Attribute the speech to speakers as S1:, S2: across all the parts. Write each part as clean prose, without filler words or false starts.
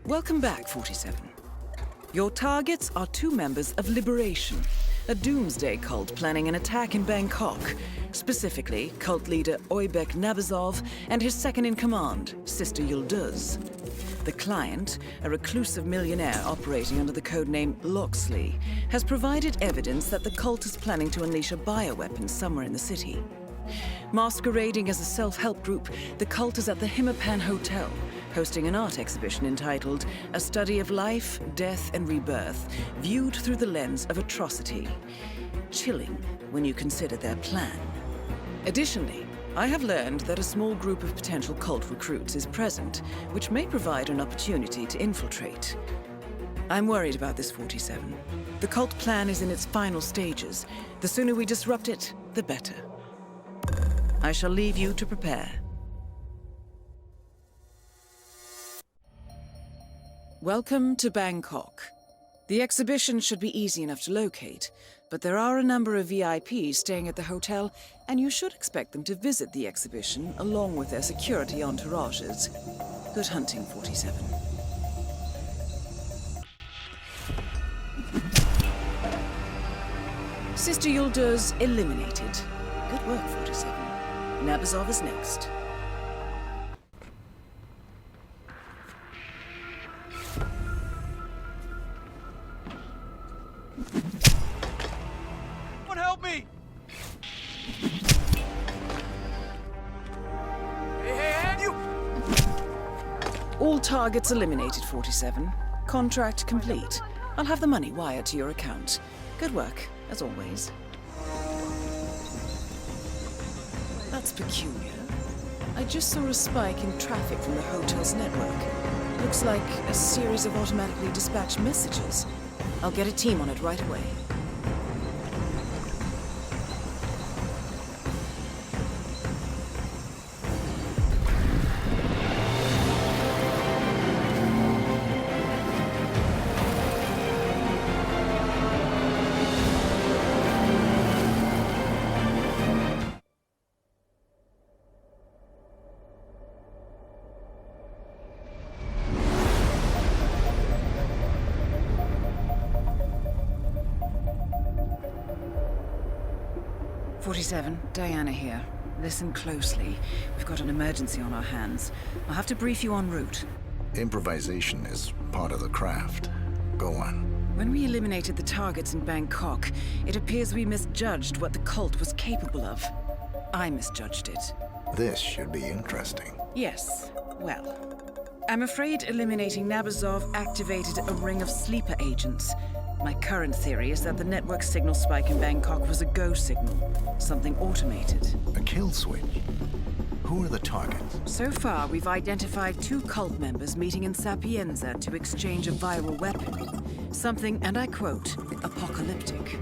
S1: Welcome back, 47. Your targets are two members of Liberation, a doomsday cult planning an attack in Bangkok. Specifically, cult leader Oybek Nabazov and his second-in-command, Sister Yıldız. The client, a reclusive millionaire operating under the codename Loxley, has provided evidence that the cult is planning to unleash a bioweapon somewhere in the city. Masquerading as a self-help group, the cult is at the HITMAN Hotel, hosting an art exhibition entitled A Study of Life, Death and Rebirth, viewed through the lens of atrocity. Chilling when you consider their plan. Additionally, I have learned that a small group of potential cult recruits is present, which may provide an opportunity to infiltrate. I'm worried about this, 47. The cult plan is in its final stages. The sooner we disrupt it, the better. I shall leave you to prepare. Welcome to Bangkok. The exhibition should be easy enough to locate, but there are a number of VIPs staying at the hotel, and you should expect them to visit the exhibition along with their security entourages. Good hunting, 47. Sister Yıldız eliminated. Good work, 47. Nabazov is next. All targets eliminated, 47. Contract complete. I'll have the money wired to your account. Good work, as always. That's peculiar. I just saw a spike in traffic from the hotel's network. Looks like a series of automatically dispatched messages. I'll get a team on it right away. Diana here. Listen closely. We've got an emergency on our hands. I'll have to brief you en route.
S2: Improvisation is part of the craft. Go on.
S1: When we eliminated the targets in Bangkok, it appears we misjudged what the cult was capable of. I misjudged it.
S2: This should be interesting.
S1: Yes. Well, I'm afraid eliminating Nabazov activated a ring of sleeper agents. My current theory is that the network signal spike in Bangkok was a go signal, something automated.
S2: A kill switch? Who are the targets?
S1: So far, we've identified two cult members meeting in Sapienza to exchange a viral weapon. Something, and I quote, apocalyptic.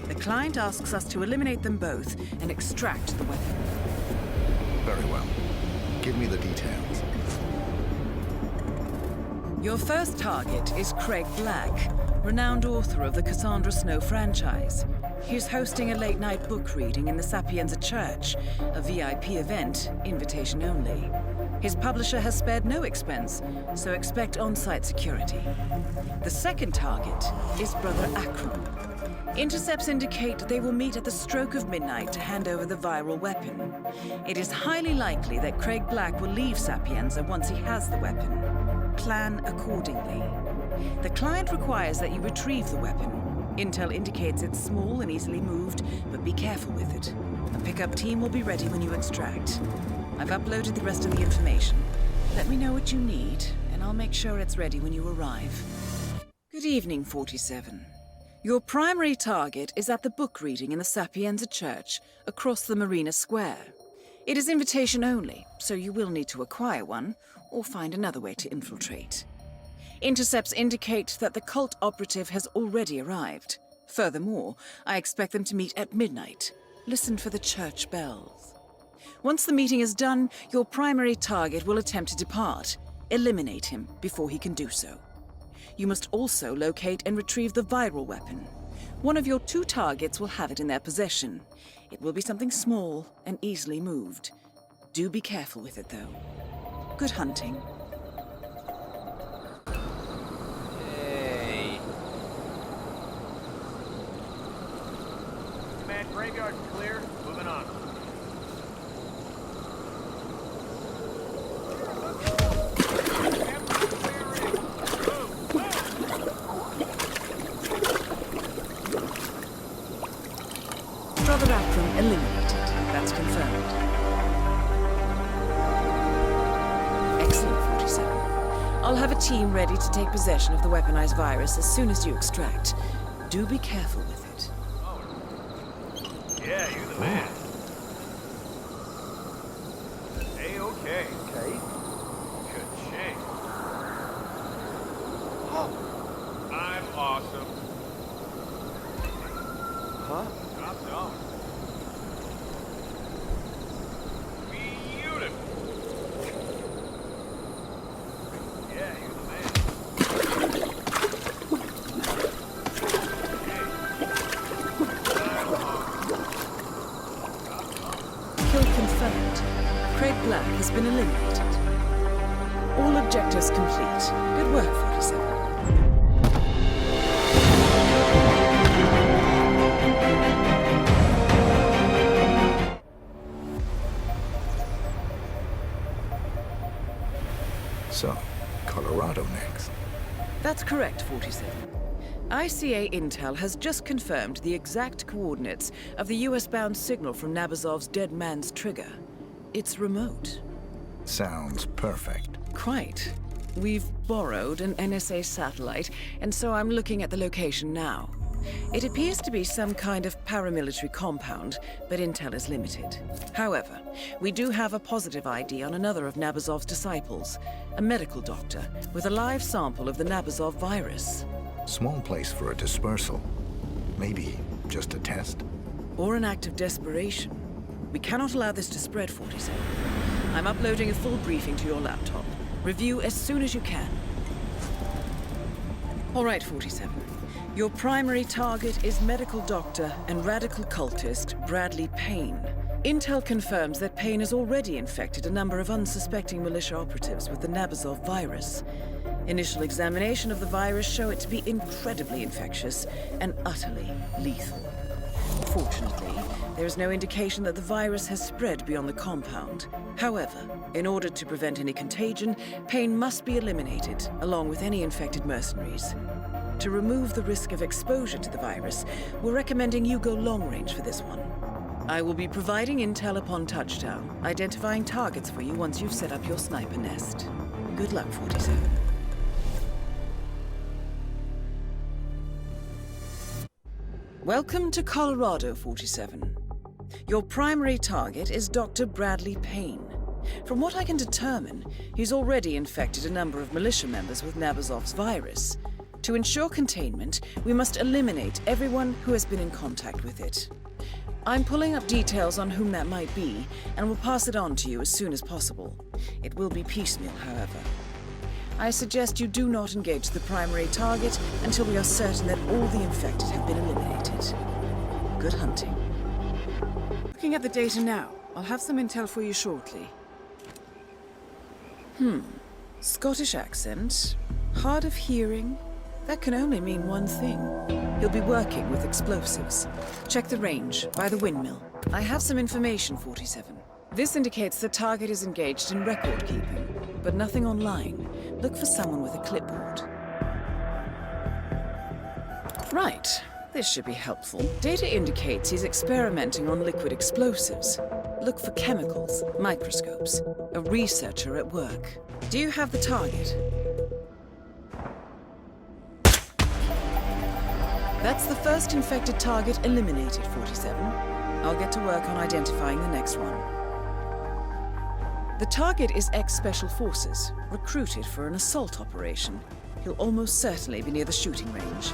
S1: The client asks us to eliminate them both and extract the weapon.
S2: Very well. Give me the details.
S1: Your first target is Craig Black, renowned author of the Cassandra Snow franchise. He's hosting a late-night book reading in the Sapienza Church, a VIP event, invitation only. His publisher has spared no expense, so expect on-site security. The second target is Brother Akram. Intercepts indicate they will meet at the stroke of midnight to hand over the viral weapon. It is highly likely that Craig Black will leave Sapienza once he has the weapon. Plan accordingly. The client requires that you retrieve the weapon. Intel indicates it's small and easily moved, but be careful with it. A pickup team will be ready when you extract. I've uploaded the rest of the information. Let me know what you need, and I'll make sure it's ready when you arrive. Good evening, 47. Your primary target is at the book reading in the Sapienza Church, across the Marina Square. It is invitation only, so you will need to acquire one, or find another way to infiltrate. Intercepts indicate that the cult operative has already arrived. Furthermore, I expect them to meet at midnight. Listen for the church bells. Once the meeting is done, your primary target will attempt to depart. Eliminate him before he can do so. You must also locate and retrieve the viral weapon. One of your two targets will have it in their possession. It will be something small and easily moved. Do be careful with it, though. Good hunting. confirmed. Excellent, 47. I'll have a team ready to take possession of the weaponized virus as soon as you extract. Do be careful with it.
S3: Yeah, you're the man. A-okay.
S4: Okay.
S3: Good shape. Oh, I'm awesome.
S4: Huh?
S3: Drop down. Beautiful. Yeah, you're the man.
S1: Kill confirmed. Craig Black has been eliminated. All objectives complete. Good work, 47.
S2: So, Colorado next.
S1: That's correct, 47. ICA Intel has just confirmed the exact coordinates of the US-bound signal from Nabazov's dead man's trigger. It's remote.
S2: Sounds perfect.
S1: Quite. We've borrowed an NSA satellite, and so I'm looking at the location now. It appears to be some kind of paramilitary compound, but intel is limited. However, we do have a positive ID on another of Nabazov's disciples, a medical doctor with a live sample of the Nabazov virus.
S2: Small place for a dispersal. Maybe just a test.
S1: Or an act of desperation. We cannot allow this to spread, 47. I'm uploading a full briefing to your laptop. Review as soon as you can. All right, 47. Your primary target is medical doctor and radical cultist Bradley Payne. Intel confirms that Payne has already infected a number of unsuspecting militia operatives with the Nabazov virus. Initial examination of the virus show it to be incredibly infectious and utterly lethal. Fortunately, there is no indication that the virus has spread beyond the compound. However, in order to prevent any contagion, Payne must be eliminated, along with any infected mercenaries. To remove the risk of exposure to the virus, we're recommending you go long range for this one. I will be providing intel upon touchdown, identifying targets for you once you've set up your sniper nest. Good luck, 47. Welcome to Colorado, 47. Your primary target is Dr. Bradley Payne. From what I can determine, he's already infected a number of militia members with Nabazov's virus. To ensure containment, we must eliminate everyone who has been in contact with it. I'm pulling up details on whom that might be, and will pass it on to you as soon as possible. It will be piecemeal, however. I suggest you do not engage the primary target until we are certain that all the infected have been eliminated. Good hunting. Looking at the data now, I'll have some intel for you shortly. Scottish accent, hard of hearing. That can only mean one thing. He'll be working with explosives. Check the range, by the windmill. I have some information, 47. This indicates the target is engaged in record keeping, but nothing online. Look for someone with a clipboard. Right, this should be helpful. Data indicates he's experimenting on liquid explosives. Look for chemicals, microscopes, a researcher at work. Do you have the target? That's the first infected target eliminated, 47. I'll get to work on identifying the next one. The target is ex-Special Forces, recruited for an assault operation. He'll almost certainly be near the shooting range.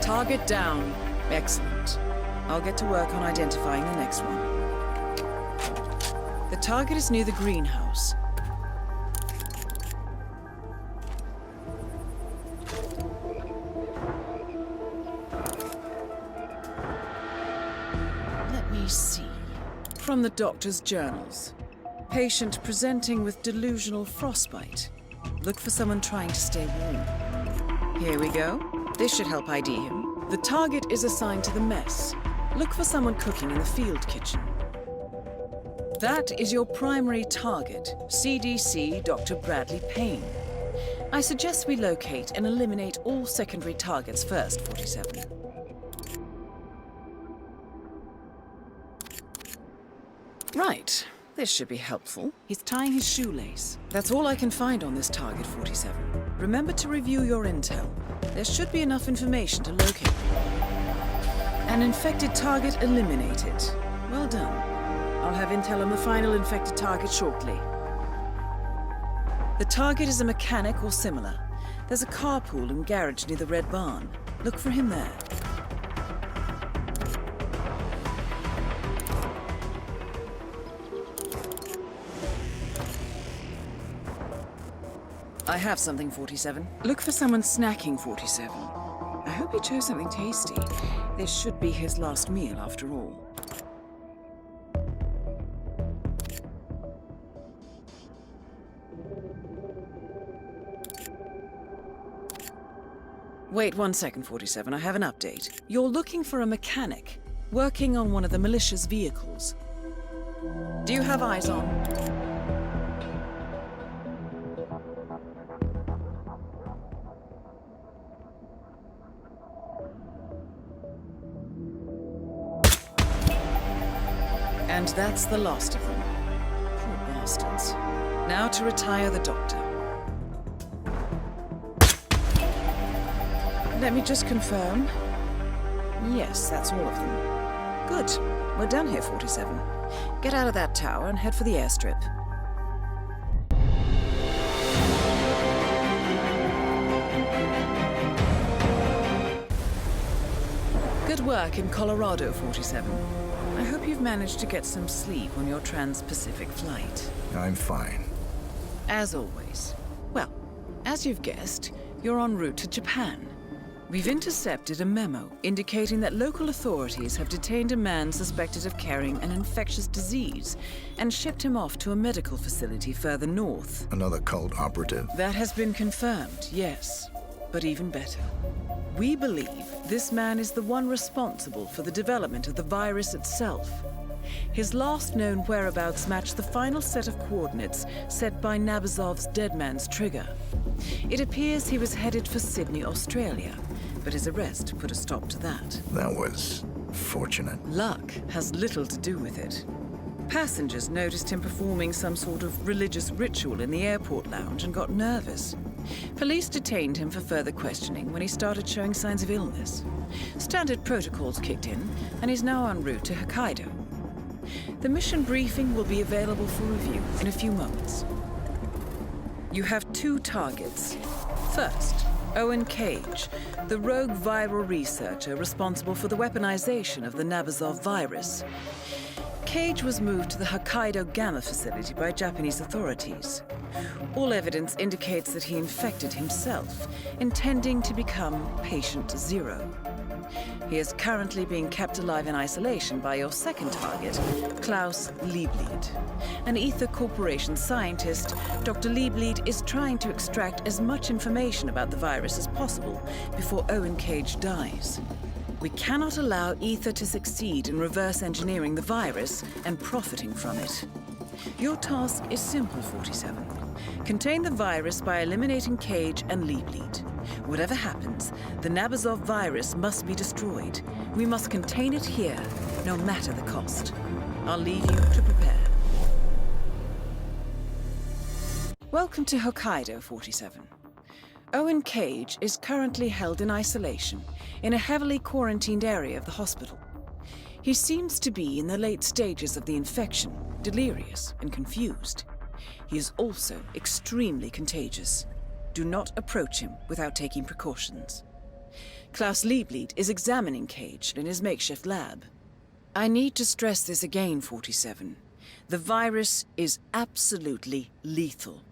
S1: Target down. Excellent. I'll get to work on identifying the next one. The target is near the greenhouse. See. From the doctor's journals. Patient presenting with delusional frostbite. Look for someone trying to stay warm. Here we go. This should help ID him. The target is assigned to the mess. Look for someone cooking in the field kitchen. That is your primary target, CDC Dr. Bradley Payne. I suggest we locate and eliminate all secondary targets first, 47. Right. This should be helpful. He's tying his shoelace. That's all I can find on this target, 47. Remember to review your intel. There should be enough information to locate him. An infected target eliminated. Well done. I'll have intel on the final infected target shortly. The target is a mechanic or similar. There's a carpool and garage near the Red Barn. Look for him there. I have something, 47. Look for someone snacking, 47. I hope he chose something tasty. This should be his last meal, after all. Wait 1 second, 47. I have an update. You're looking for a mechanic working on one of the militia's vehicles. Do you have eyes on? And that's the last of them. Poor bastards. Now to retire the doctor. Let me just confirm. Yes, that's all of them. Good. We're done here, 47. Get out of that tower and head for the airstrip. Good work in Colorado, 47. I hope you've managed to get some sleep on your trans-Pacific flight.
S2: I'm fine.
S1: As always. Well, as you've guessed, you're en route to Japan. We've intercepted a memo indicating that local authorities have detained a man suspected of carrying an infectious disease and shipped him off to a medical facility further north.
S2: Another cult operative.
S1: That has been confirmed, yes. But even better. We believe this man is the one responsible for the development of the virus itself. His last known whereabouts match the final set of coordinates set by Nabazov's dead man's trigger. It appears he was headed for Sydney, Australia, but his arrest put a stop to that.
S2: That was fortunate.
S1: Luck has little to do with it. Passengers noticed him performing some sort of religious ritual in the airport lounge and got nervous. Police detained him for further questioning when he started showing signs of illness. Standard protocols kicked in, and he's now en route to Hokkaido. The mission briefing will be available for review in a few moments. You have 2 targets. First, Owen Cage, the rogue viral researcher responsible for the weaponization of the Nabazov virus. Cage was moved to the Hokkaido Gamma facility by Japanese authorities. All evidence indicates that he infected himself, intending to become Patient Zero. He is currently being kept alive in isolation by your second target, Klaus Liebleed. An Ether Corporation scientist, Dr. Liebleed is trying to extract as much information about the virus as possible before Owen Cage dies. We cannot allow Ether to succeed in reverse engineering the virus and profiting from it. Your task is simple, 47. Contain the virus by eliminating Cage and Liebleed. Whatever happens, the Nabazov virus must be destroyed. We must contain it here, no matter the cost. I'll leave you to prepare. Welcome to Hokkaido, 47. Owen Cage is currently held in isolation in a heavily quarantined area of the hospital. He seems to be in the late stages of the infection, delirious and confused. He is also extremely contagious. Do not approach him without taking precautions. Klaus Liebleed is examining Cage in his makeshift lab. I need to stress this again, 47. The virus is absolutely lethal.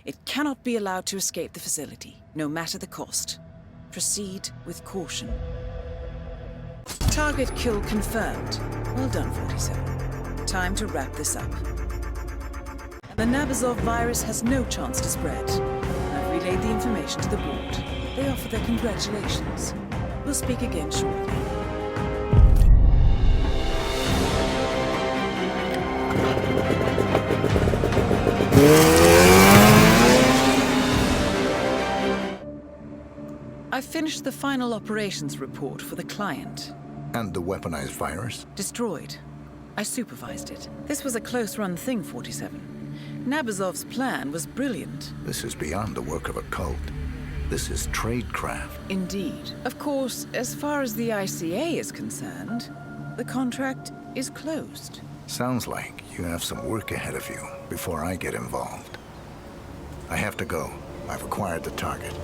S1: It cannot be allowed to escape the facility, no matter the cost. Proceed with caution. Target kill confirmed. Well done, 47. Time to wrap this up. The Nabazov virus has no chance to spread. I've relayed the information to the board. They offer their congratulations. We'll speak again shortly. I finished the final operations report for the client.
S2: And the weaponized virus?
S1: Destroyed. I supervised it. This was a close-run thing, 47. Nabazov's plan was brilliant.
S2: This is beyond the work of a cult. This is tradecraft.
S1: Indeed. Of course, as far as the ICA is concerned, the contract is closed.
S2: Sounds like you have some work ahead of you before I get involved. I have to go. I've acquired the target.